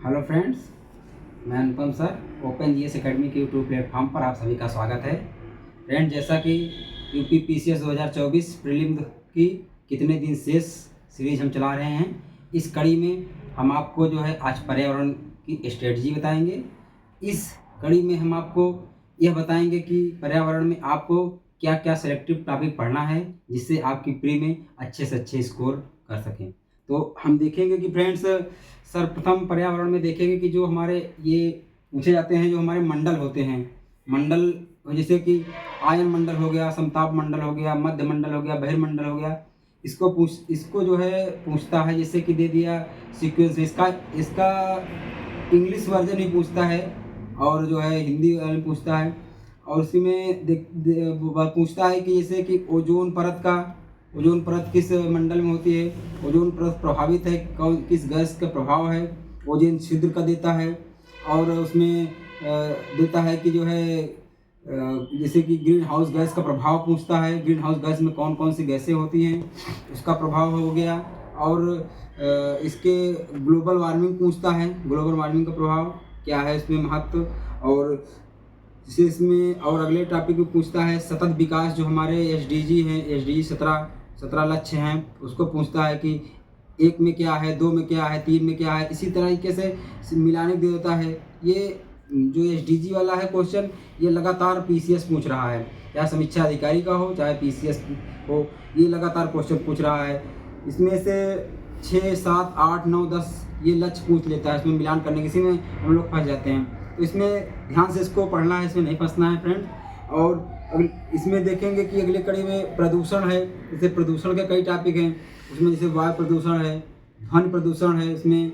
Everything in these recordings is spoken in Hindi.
हेलो फ्रेंड्स, मैं अनुपम सर ओपन जीएस एकेडमी के यूट्यूब प्लेटफॉर्म पर आप सभी का स्वागत है। फ्रेंड, जैसा कि यूपी पीसीएस 2024 प्रीलिम की कितने दिन शेष सीरीज हम चला रहे हैं, इस कड़ी में हम आपको जो है आज पर्यावरण की स्ट्रेटजी बताएंगे। इस कड़ी में हम आपको यह बताएंगे कि पर्यावरण में आपको क्या क्या सेलेक्टिव टॉपिक पढ़ना है जिससे आपकी प्री में अच्छे से अच्छे स्कोर कर सकें। तो हम देखेंगे कि फ्रेंड्स, सर्वप्रथम पर्यावरण में देखेंगे कि जो हमारे ये पूछे जाते हैं, जो हमारे मंडल होते हैं, मंडल जैसे कि आयन मंडल हो गया, समताप मंडल हो गया, मध्य मंडल हो गया, बहिर्मंडल हो गया, इसको जो है पूछता है, जैसे कि दे दिया सीक्वेंस में। इसका इंग्लिश वर्जन ही पूछता है और जो है हिंदी वाला पूछता है। और उसी में पूछता है कि जैसे कि ओजोन परत किस मंडल में होती है, ओजोन परत प्रभावित है किस गैस का प्रभाव है, ओजोन छिद्र का देता है। और उसमें देता है कि जो है जैसे कि ग्रीन हाउस गैस का प्रभाव पूछता है, ग्रीन हाउस गैस में कौन कौन सी गैसें होती हैं, उसका प्रभाव हो गया। और इसके ग्लोबल वार्मिंग पूछता है, ग्लोबल वार्मिंग का प्रभाव क्या है, इसमें महत्व। और जैसे इसमें और अगले टॉपिक में पूछता है सतत विकास, जो हमारे एसडीजी हैं, एसडीजी 17 लक्ष्य हैं, उसको पूछता है कि 1 में क्या है, 2 में क्या है, 3 में क्या है। इसी तरीके से मिलाने दे देता है। ये जो एसडीजी वाला है क्वेश्चन, ये लगातार पीसीएस पूछ रहा है, चाहे समीक्षा अधिकारी का हो चाहे पीसीएस हो, ये लगातार क्वेश्चन पूछ रहा है। इसमें से 6, 7, 8, 9, 10 ये लक्ष्य पूछ लेता है। इसमें मिलान करने किसी में हम लोग फंस जाते हैं, तो इसमें ध्यान से इसको पढ़ना है, इसमें नहीं फंसना है फ्रेंड। और इसमें देखेंगे कि अगले कड़ी में प्रदूषण है, जैसे प्रदूषण के कई टॉपिक हैं। उसमें जैसे वायु प्रदूषण है, ध्वनि प्रदूषण है, इसमें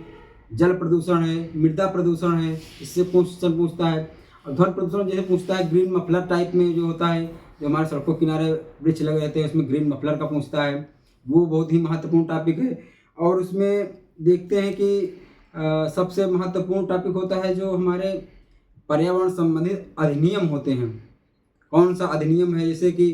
जल प्रदूषण है, मृदा प्रदूषण है, इससे क्वेश्चन पूछता है। और ध्वनि प्रदूषण जैसे पूछता है ग्रीन मफलर टाइप में जो होता है, जो हमारे सड़कों किनारे वृक्ष लगे रहते हैं, उसमें ग्रीन मफलर का पूछता है, वो बहुत ही महत्वपूर्ण टॉपिक है। और उसमें देखते हैं कि सबसे महत्वपूर्ण टॉपिक होता है जो हमारे पर्यावरण संबंधित अधिनियम होते हैं। कौन सा अधिनियम है, जैसे कि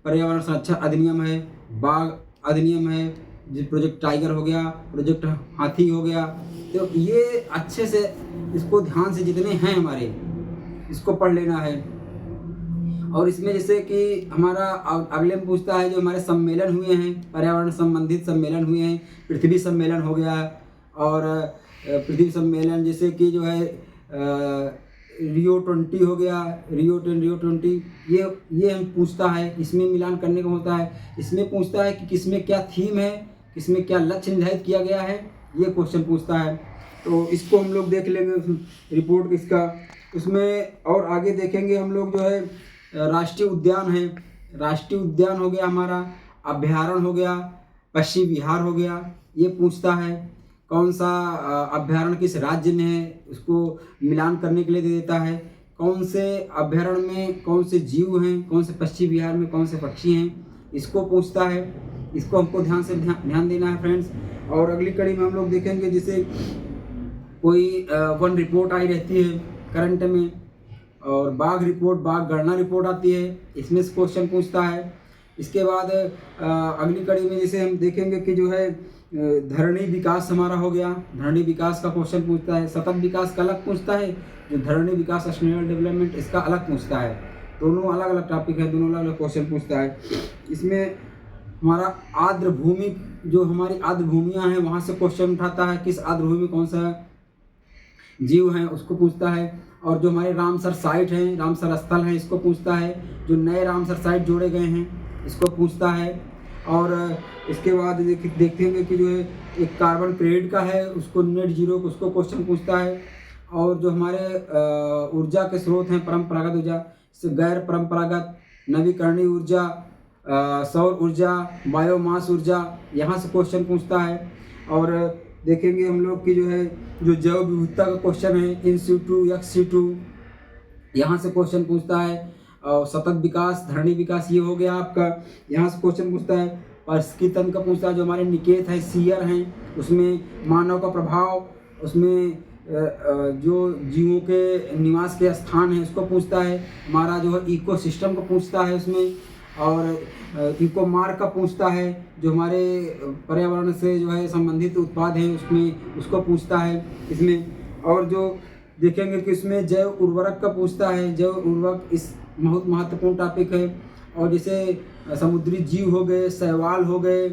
पर्यावरण संरक्षण अधिनियम है, बाघ अधिनियम है, जो प्रोजेक्ट टाइगर हो गया, प्रोजेक्ट हाथी हो गया। तो ये अच्छे से इसको ध्यान से जितने हैं हमारे, इसको पढ़ लेना है। और इसमें जैसे कि हमारा अगले में पूछता है जो हमारे सम्मेलन हुए हैं, पर्यावरण संबंधित सम्मेलन हुए हैं, पृथ्वी सम्मेलन हो गया। और पृथ्वी सम्मेलन जैसे कि जो है रियो 20 हो गया, रियो 20 ये हम पूछता है। इसमें मिलान करने का होता है। इसमें पूछता है कि किसमें क्या थीम है, किसमें क्या लक्ष्य निर्धारित किया गया है, ये क्वेश्चन पूछता है। तो इसको हम लोग देख लेंगे रिपोर्ट इसका। उसमें और आगे देखेंगे हम लोग जो है राष्ट्रीय उद्यान है, राष्ट्रीय उद्यान हो गया हमारा, अभ्यारण्य हो गया, पश्चिमी विहार हो गया, ये पूछता है। कौन सा अभ्यारण्य किस राज्य में है, उसको मिलान करने के लिए दे देता है। कौन से अभ्यारण्य में कौन से जीव हैं, कौन से पश्चिमी विहार में कौन से पक्षी हैं, इसको पूछता है। इसको हमको ध्यान देना है फ्रेंड्स। और अगली कड़ी में हम लोग देखेंगे जैसे कोई वन रिपोर्ट आई रहती है करंट में, और बाघ रिपोर्ट, बाघ गणना रिपोर्ट आती है, इसमें से क्वेश्चन पूछता है। इसके बाद अगली कड़ी में जैसे हम देखेंगे कि जो है धरणी विकास हमारा हो गया, धरणी विकास का क्वेश्चन पूछता है। सतत विकास का अलग पूछता है, जो धरणी विकास सस्टेनेबल डेवलपमेंट इसका अलग पूछता है। दोनों अलग अलग टॉपिक है, दोनों अलग अलग क्वेश्चन पूछता है। इसमें हमारा आर्द्र भूमि, जो हमारी आर्द्र भूमियाँ हैं वहाँ से क्वेश्चन उठाता है, किस आर्द्र भूमि में कौन सा जीव हैं उसको पूछता है। और जो हमारे रामसर साइट हैं, रामसर स्थल हैं, इसको पूछता है। जो नए रामसर साइट जोड़े गए हैं इसको पूछता है। और इसके बाद देखेंगे कि जो है एक कार्बन क्रेडिट का है, उसको नेट जीरो, उसको क्वेश्चन पूछता है। और जो हमारे ऊर्जा के स्रोत हैं, परंपरागत ऊर्जा से गैर परंपरागत, नवीकरणीय ऊर्जा, सौर ऊर्जा, बायोमास ऊर्जा, यहाँ से क्वेश्चन पूछता है। और देखेंगे हम लोग कि जो है जो जैव विविधता का क्वेश्चन है, इन सीटू एक्स सीटू, यहाँ से क्वेश्चन पूछता है। और सतत विकास, धरणी विकास, ये हो गया आपका, यहाँ से क्वेश्चन पूछता है। पारिस्थितिकी तंत्र का पूछता है, जो हमारे निकेत हैं, सीयर हैं, उसमें मानव का प्रभाव, उसमें जो जीवों के निवास के स्थान हैं उसको पूछता है। हमारा जो है इकोसिस्टम को पूछता है उसमें। और इको मार्क का पूछता है, जो हमारे पर्यावरण से जो है संबंधित उत्पाद हैं उसमें उसको पूछता है। इसमें और जो देखेंगे कि इसमें जैव उर्वरक का पूछता है, जैव उर्वरक इस बहुत महत्वपूर्ण टॉपिक है। और जैसे समुद्री जीव हो गए, शैवाल हो गए,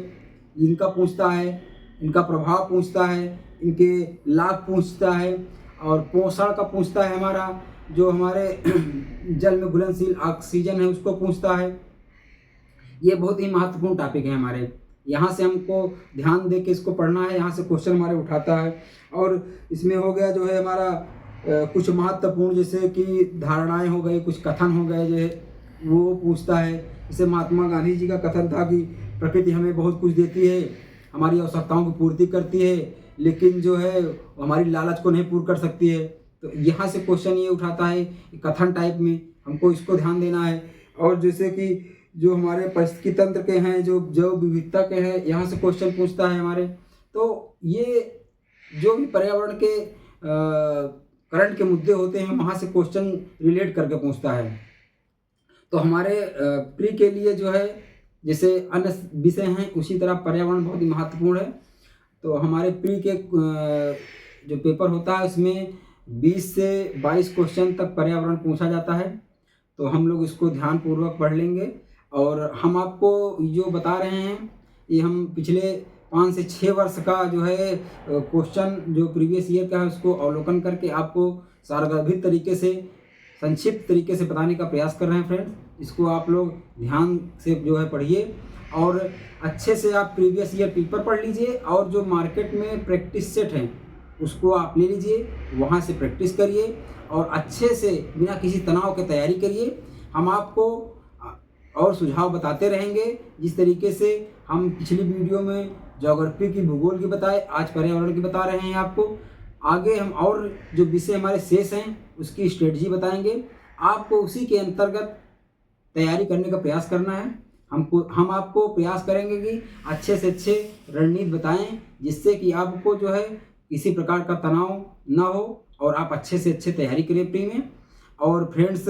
इनका पूछता है, इनका प्रभाव पूछता है, इनके लाभ पूछता है, और पोषण का पूछता है, हमारा जो हमारे जल में घुलनशील ऑक्सीजन है उसको पूछता है। ये बहुत ही महत्वपूर्ण टॉपिक है हमारे, यहाँ से हमको ध्यान दे के इसको पढ़ना है, यहाँ से क्वेश्चन हमारे उठाता है। और इसमें हो गया जो है हमारा कुछ महत्वपूर्ण जैसे कि धारणाएं हो गई, कुछ कथन हो गए जो वो पूछता है। जैसे महात्मा गांधी जी का कथन था कि प्रकृति हमें बहुत कुछ देती है, हमारी आवश्यकताओं की पूर्ति करती है, लेकिन जो है हमारी लालच को नहीं पूर्ण कर सकती है। तो यहाँ से क्वेश्चन ये उठाता है कथन टाइप में, हमको इसको ध्यान देना है। और जैसे कि जो हमारे पारिस्थितिकी तंत्र के हैं, जो जैव विविधता के हैं, यहाँ से क्वेश्चन पूछता है हमारे। तो ये जो भी पर्यावरण के करंट के मुद्दे होते हैं वहाँ से क्वेश्चन रिलेट करके पूछता है। तो हमारे प्री के लिए जो है जैसे अन्य विषय हैं उसी तरह पर्यावरण बहुत ही महत्वपूर्ण है। तो हमारे प्री के जो पेपर होता है उसमें 20 से 22 क्वेश्चन तक पर्यावरण पूछा जाता है। तो हम लोग इसको ध्यानपूर्वक पढ़ लेंगे। और हम आपको जो बता रहे हैं ये हम पिछले 5 से 6 वर्ष का जो है क्वेश्चन जो प्रीवियस ईयर का है उसको अवलोकन करके आपको सारगर्भित तरीके से, संक्षिप्त तरीके से बताने का प्रयास कर रहे हैं फ्रेंड्स। इसको आप लोग ध्यान से जो है पढ़िए और अच्छे से आप प्रीवियस ईयर पेपर पढ़ लीजिए। और जो मार्केट में प्रैक्टिस सेट हैं उसको आप ले लीजिए, वहाँ से प्रैक्टिस करिए और अच्छे से बिना किसी तनाव के तैयारी करिए। हम आपको और सुझाव बताते रहेंगे। जिस तरीके से हम पिछली वीडियो में ज्योग्राफी की, भूगोल की बताए, आज पर्यावरण की बता रहे हैं आपको। आगे हम और जो विषय हमारे शेष हैं उसकी स्ट्रेटजी बताएंगे। आपको उसी के अंतर्गत तैयारी करने का प्रयास करना है। हम आपको प्रयास करेंगे कि अच्छे से अच्छे रणनीति बताएं जिससे कि आपको जो है किसी प्रकार का तनाव ना हो और आप अच्छे से अच्छे तैयारी करें प्री में। और फ्रेंड्स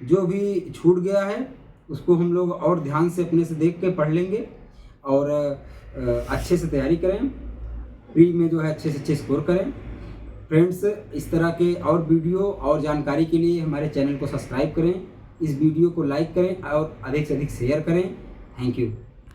जो भी छूट गया है उसको हम लोग और ध्यान से अपने से देख के पढ़ लेंगे और अच्छे से तैयारी करें, प्री में जो है अच्छे से अच्छे स्कोर करें। फ्रेंड्स इस तरह के और वीडियो और जानकारी के लिए हमारे चैनल को सब्सक्राइब करें, इस वीडियो को लाइक करें और अधिक से अधिक शेयर करें। Thank you.